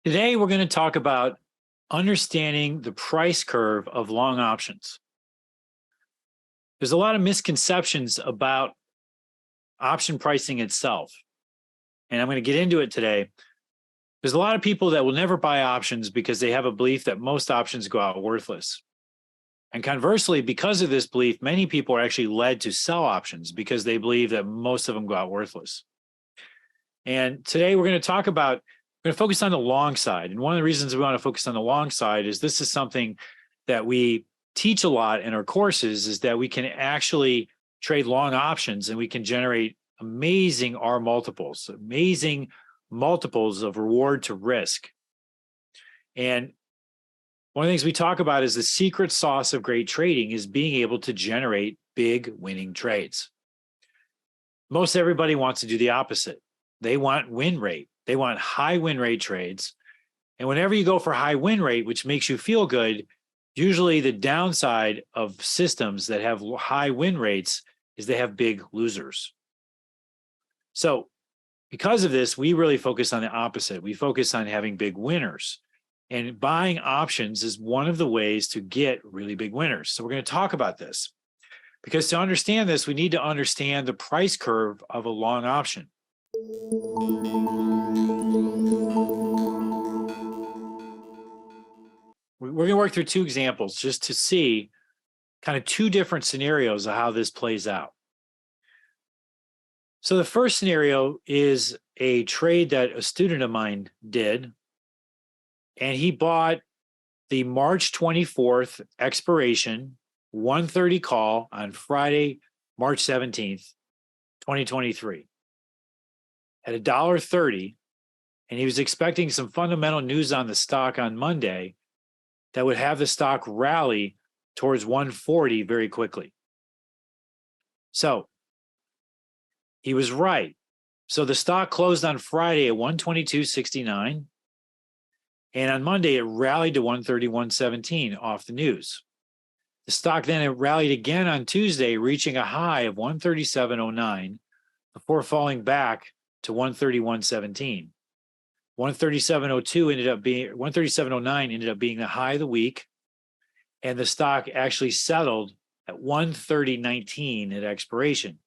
Today, we're going to talk about understanding the price curve of long options. There's a lot of misconceptions about option pricing itself, and I'm going to get into it today. There's a lot of people that will never buy options because they have a belief that most options go out worthless. And conversely, because of this belief, many people are actually led to sell options because they believe that most of them go out worthless. And today we're going to talk about, we're going to focus on the long side. And one of the reasons we want to focus on the long side is this is something that we teach a lot in our courses, is that we can actually trade long options and we can generate amazing R multiples, amazing multiples of reward to risk. And one of the things we talk about is the secret sauce of great trading is being able to generate big winning trades. Most everybody wants to do the opposite. They want win rate. They want high win rate trades. And whenever you go for high win rate, which makes you feel good, usually the downside of systems that have high win rates is they have big losers. So because of this, we really focus on the opposite. We focus on having big winners. And buying options is one of the ways to get really big winners. So we're going to talk about this. Because to understand this, we need to understand the price curve of a long option. We're going to work through two examples just to see kind of two different scenarios of how this plays out. So the first scenario is a trade that a student of mine did, and he bought the March 24th expiration 1:30 call on Friday, March 17th, 2023 at $1.30, and he was expecting some fundamental news on the stock on Monday that would have the stock rally towards 140 very quickly. So he was right. So the stock closed on Friday at 122.69. And on Monday, it rallied to 131.17 off the news. The stock then rallied again on Tuesday, reaching a high of 137.09 before falling back to 131.17. 137.02 ended up being 137.09 ended up being the high of the week, and the stock actually settled at 130.19 at expiration,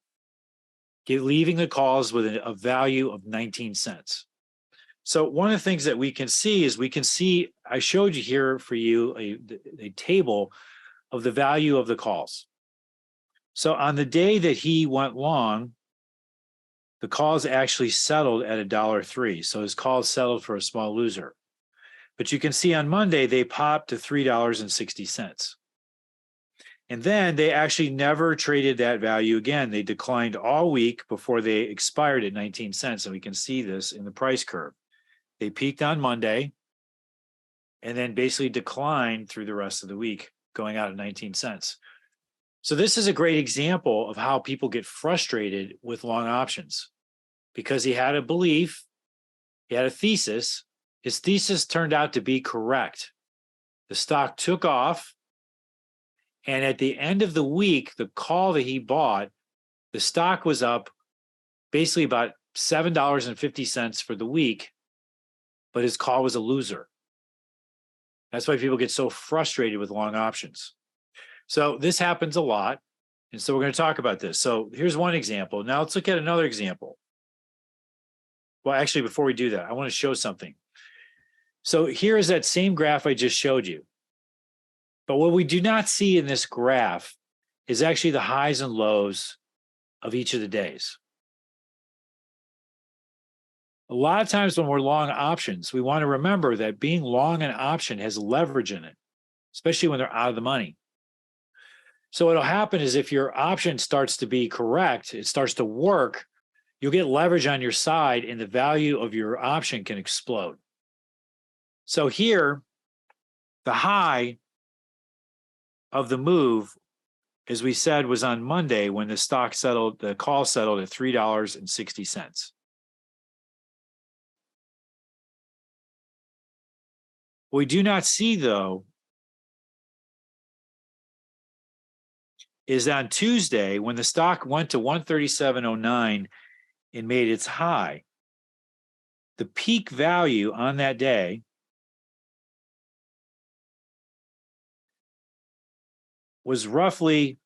leaving the calls with a value of 19 cents. So one of the things that we can see is I showed you here for you a table of the value of the calls. So on the day that he went long, the calls actually settled at $1.03. So his calls settled for a small loser. But you can see on Monday, they popped to $3.60. And then they actually never traded that value again. They declined all week before they expired at 19 cents. And we can see this in the price curve. They peaked on Monday and then basically declined through the rest of the week, going out at 19 cents. So this is a great example of how people get frustrated with long options because he had a belief, he had a thesis. His thesis turned out to be correct. The stock took off, and at the end of the week, the call that he bought, the stock was up basically about $7.50 for the week, but his call was a loser. That's why people get so frustrated with long options. So this happens a lot. And so we're going to talk about this. So here's one example. Now let's look at another example. Well, actually, before we do that, I want to show something. So here is that same graph I just showed you. But what we do not see in this graph is actually the highs and lows of each of the days. A lot of times when we're long options, we want to remember that being long an option has leverage in it, especially when they're out of the money. So what'll happen is if your option starts to be correct, it starts to work, you'll get leverage on your side and the value of your option can explode. So here, the high of the move, as we said, was on Monday when the call settled at $3.60. What we do not see, though, is on Tuesday when the stock went to 137.09 and made its high. the peak value on that day was roughly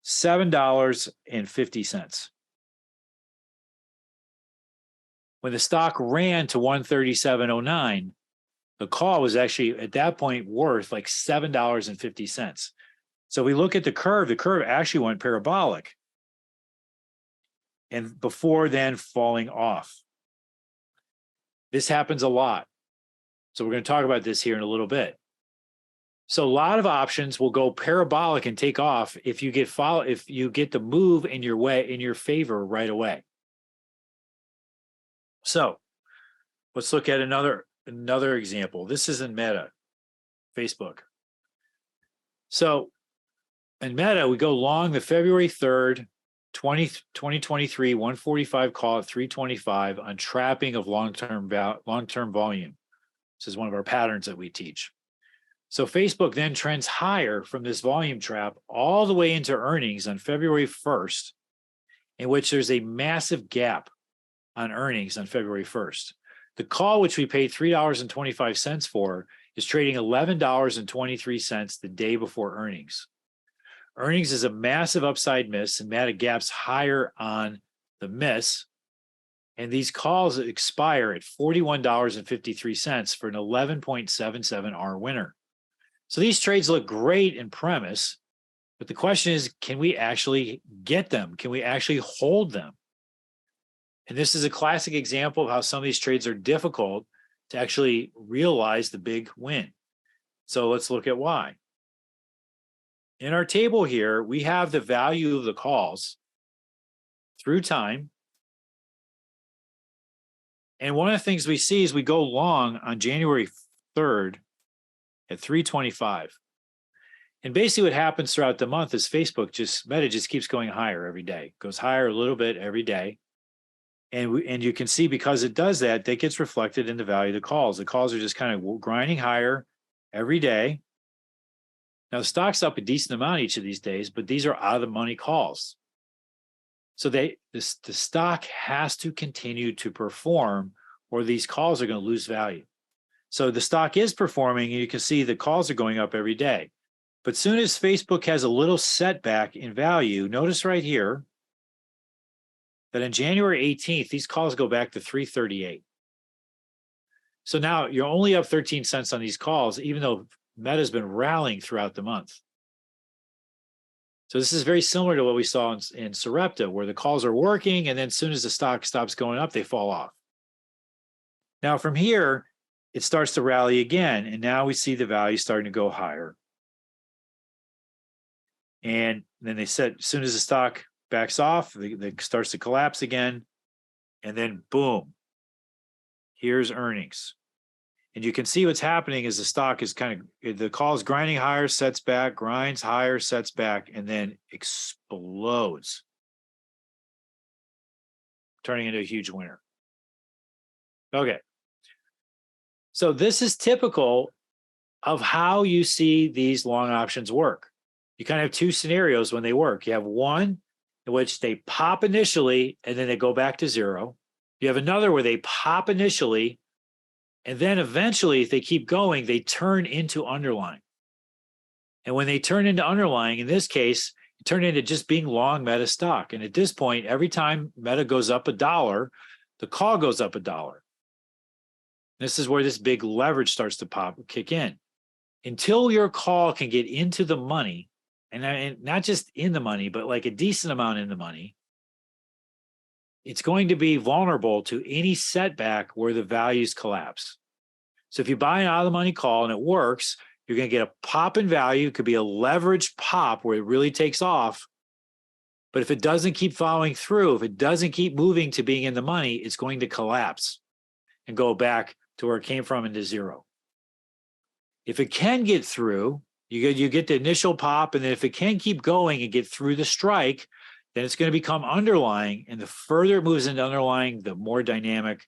$7.50. When the stock ran to 137.09, the call was actually at that point worth like $7.50. So we look at the curve actually went parabolic and before then falling off. This happens a lot. So we're going to talk about this here in a little bit. So a lot of options will go parabolic and take off if you get the move in your favor right away. So let's look at another example. This is in Meta, Facebook. So in Meta, we go long the February 3rd, 2023, 145 call at 325 on trapping of long-term volume. This is one of our patterns that we teach. So Facebook then trends higher from this volume trap all the way into earnings on February 1st, in which there's a massive gap on earnings on February 1st. The call, which we paid $3.25 for, is trading $11.23 the day before earnings. Earnings is a massive upside miss, and Meta gaps higher on the miss. And these calls expire at $41.53 for an 11.77 R winner. So these trades look great in premise, but the question is, can we actually get them? Can we actually hold them? And this is a classic example of how some of these trades are difficult to actually realize the big win. So let's look at why. In our table here, we have the value of the calls through time. And one of the things we see is we go long on January 3rd at 325. And basically what happens throughout the month is Meta just keeps going higher every day, goes higher a little bit every day. And you can see because it does that, that gets reflected in the value of the calls. The calls are just kind of grinding higher every day. Now, the stock's up a decent amount each of these days, but these are out of the money calls. So the stock has to continue to perform or these calls are going to lose value. So the stock is performing, and you can see the calls are going up every day. But soon as Facebook has a little setback in value, notice right here that on January 18th, these calls go back to 338. So now you're only up 13 cents on these calls, even though Meta's been rallying throughout the month. So this is very similar to what we saw in Sarepta, where the calls are working, and then as soon as the stock stops going up, they fall off. Now from here, it starts to rally again, and now we see the value starting to go higher. And then they said, as soon as the stock backs off, it starts to collapse again, and then boom, here's earnings. And you can see what's happening is the stock is the call is grinding higher, sets back, grinds higher, sets back, and then explodes, turning into a huge winner. Okay. So this is typical of how you see these long options work. You kind of have two scenarios when they work. You have one in which they pop initially and then they go back to zero. You have another where they pop initially and then eventually, if they keep going, they turn into underlying. And when they turn into underlying, in this case, it turned into just being long Meta stock. And at this point, every time Meta goes up $1, the call goes up $1. This is where this big leverage starts to kick in. Until your call can get into the money, and not just in the money, but like a decent amount in the money, it's going to be vulnerable to any setback where the values collapse. So if you buy an out of the money call and it works, you're going to get a pop in value. It could be a leveraged pop where it really takes off. But if it doesn't keep following through, if it doesn't keep moving to being in the money, it's going to collapse and go back to where it came from into zero. If it can get through, you get the initial pop, and then if it can keep going and get through the strike, then it's going to become underlying. And the further it moves into underlying, the more dynamic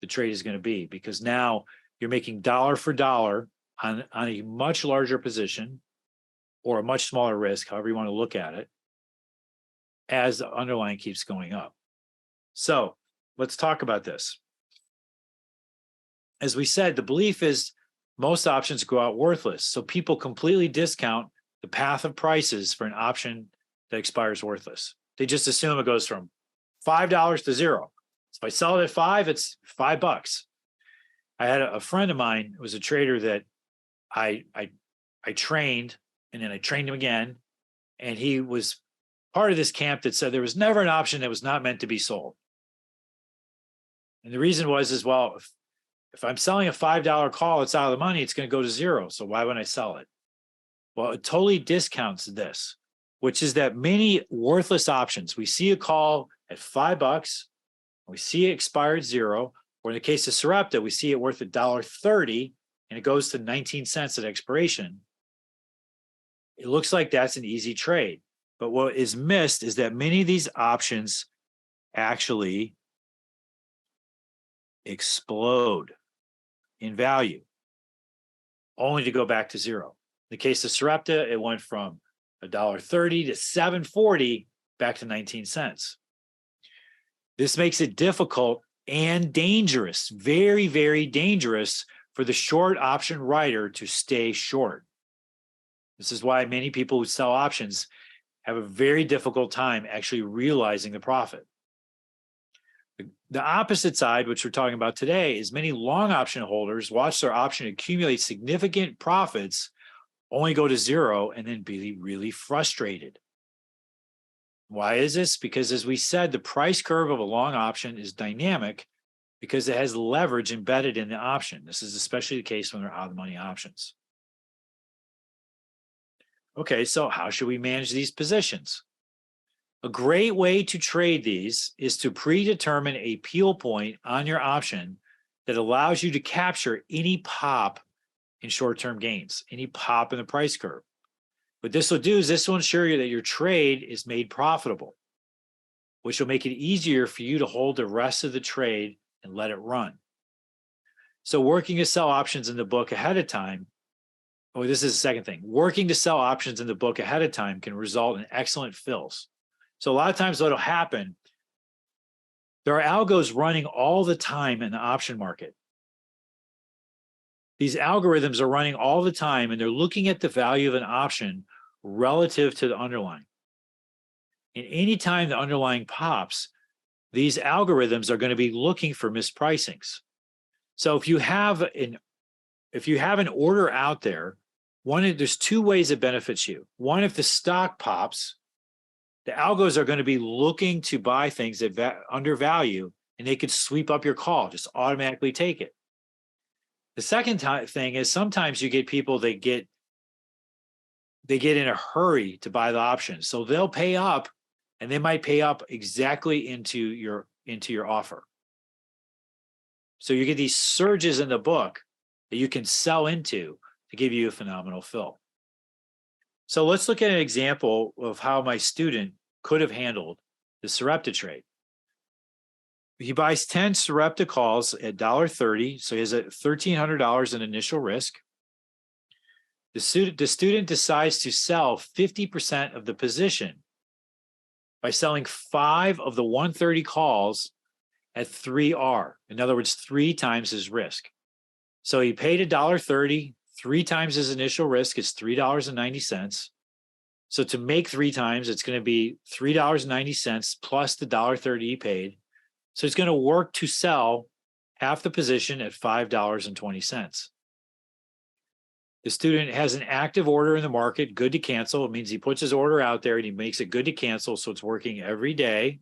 the trade is going to be, because now you're making dollar for dollar on a much larger position or a much smaller risk, however you want to look at it, as the underlying keeps going up. So let's talk about this. as we said, the belief is most options go out worthless. So people completely discount the path of prices for an option that expires worthless. They just assume it goes from $5 to zero. So if I sell it at $5, it's $5. I had a friend of mine who was a trader that I trained, and then I trained him again. And he was part of this camp that said there was never an option that was not meant to be sold. And the reason was, well, if I'm selling a $5 call, it's out of the money, it's going to go to zero. So why would I sell it? Well, it totally discounts this, which is that many worthless options, we see a call at $5, we see it expired zero, or in the case of Sarepta, we see it worth $1.30 and it goes to 19 cents at expiration. It looks like that's an easy trade. But what is missed is that many of these options actually explode in value, only to go back to zero. In the case of Sarepta, it went from $1.30 to $7.40 back to 19 cents. This makes it difficult and dangerous, very, very dangerous for the short option writer to stay short. This is why many people who sell options have a very difficult time actually realizing the profit. The opposite side, which we're talking about today, is many long option holders watch their option accumulate significant profits, only go to zero, and then be really frustrated. Why is this? Because as we said, the price curve of a long option is dynamic because it has leverage embedded in the option. This is especially the case when they're out of the money options. Okay, so how should we manage these positions? A great way to trade these is to predetermine a peel point on your option that allows you to capture any pop in short-term gains, any pop in the price curve. What this will do is this will ensure you that your trade is made profitable, which will make it easier for you to hold the rest of the trade and let it run. So working to sell options in the book ahead of time, this is the second thing. Working to sell options in the book ahead of time can result in excellent fills. So a lot of times what'll happen, there are algos running all the time in the option market. These algorithms are running all the time, and they're looking at the value of an option relative to the underlying. And anytime the underlying pops, these algorithms are going to be looking for mispricings. So if you have an order out there, there's two ways it benefits you. One, if the stock pops, the algos are going to be looking to buy things that undervalue, and they could sweep up your call, just automatically take it. The second thing is sometimes you get people that get in a hurry to buy the option. So they'll pay up, and they might pay up exactly into your offer. So you get these surges in the book that you can sell into to give you a phenomenal fill. So let's look at an example of how my student could have handled the Sarepta trade. He buys 10 Sarepta calls at $1.30, so he has $1,300 in initial risk. The student decides to sell 50% of the position by selling 5 of the 130 calls at 3R. In other words, 3 times his risk. So he paid $1.30, 3 times his initial risk is $3.90. So to make 3 times, it's going to be $3.90 plus the $1.30 he paid. So it's going to work to sell half the position at $5.20. The student has an active order in the market, good to cancel. It means he puts his order out there and he makes it good to cancel, so it's working every day.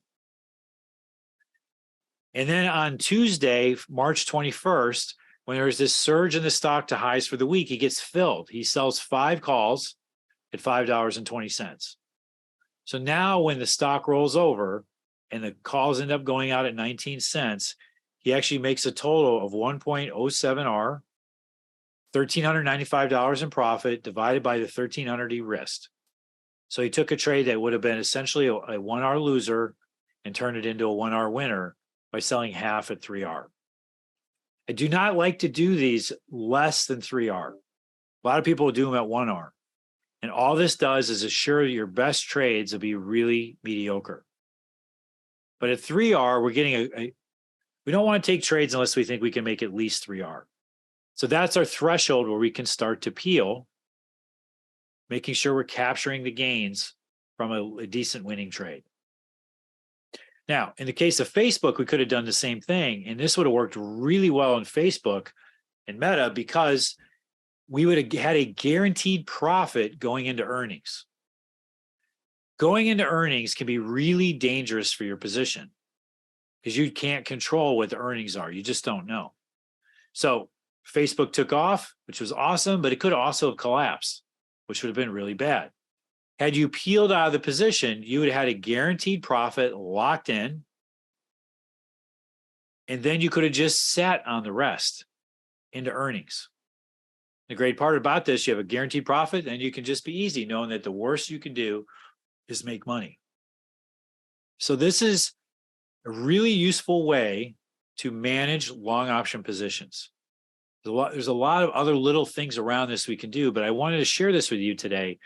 And then on Tuesday, March 21st, when there's this surge in the stock to highs for the week, he gets filled. He sells 5 calls at $5.20. So now when the stock rolls over and the calls end up going out at 19 cents, he actually makes a total of 1.07R, $1,395 in profit divided by the 1,300 he risked. So he took a trade that would have been essentially a 1R loser and turned it into a 1R winner by selling half at 3R. I do not like to do these less than 3R. A lot of people do them at 1R. And all this does is assure that your best trades will be really mediocre. But at 3R, we're getting We don't want to take trades unless we think we can make at least 3R. So that's our threshold where we can start to peel, making sure we're capturing the gains from a decent winning trade. Now, in the case of Facebook, we could have done the same thing, and this would have worked really well in Facebook and Meta because we would have had a guaranteed profit going into earnings. Going into earnings can be really dangerous for your position because you can't control what the earnings are. You just don't know. So Facebook took off, which was awesome, but it could also have collapsed, which would have been really bad. Had you peeled out of the position, you would have had a guaranteed profit locked in, and then you could have just sat on the rest into earnings. The great part about this, you have a guaranteed profit, and you can just be easy knowing that the worst you can do is make money. So this is a really useful way to manage long option positions. There's a lot of other little things around this we can do, but I wanted to share this with you today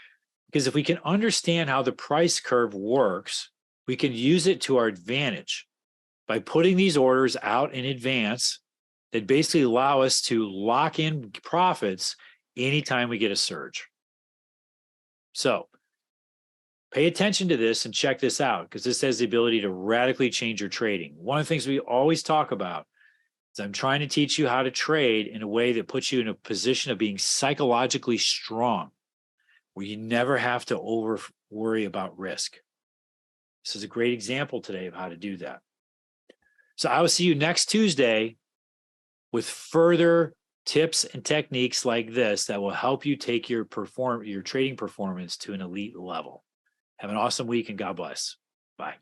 because if we can understand how the price curve works, we can use it to our advantage by putting these orders out in advance that basically allow us to lock in profits anytime we get a surge. So pay attention to this and check this out because this has the ability to radically change your trading. One of the things we always talk about is I'm trying to teach you how to trade in a way that puts you in a position of being psychologically strong, where you never have to worry about risk. This is a great example today of how to do that. So I will see you next Tuesday with further tips and techniques like this that will help you take your trading performance to an elite level. Have an awesome week and God bless. Bye.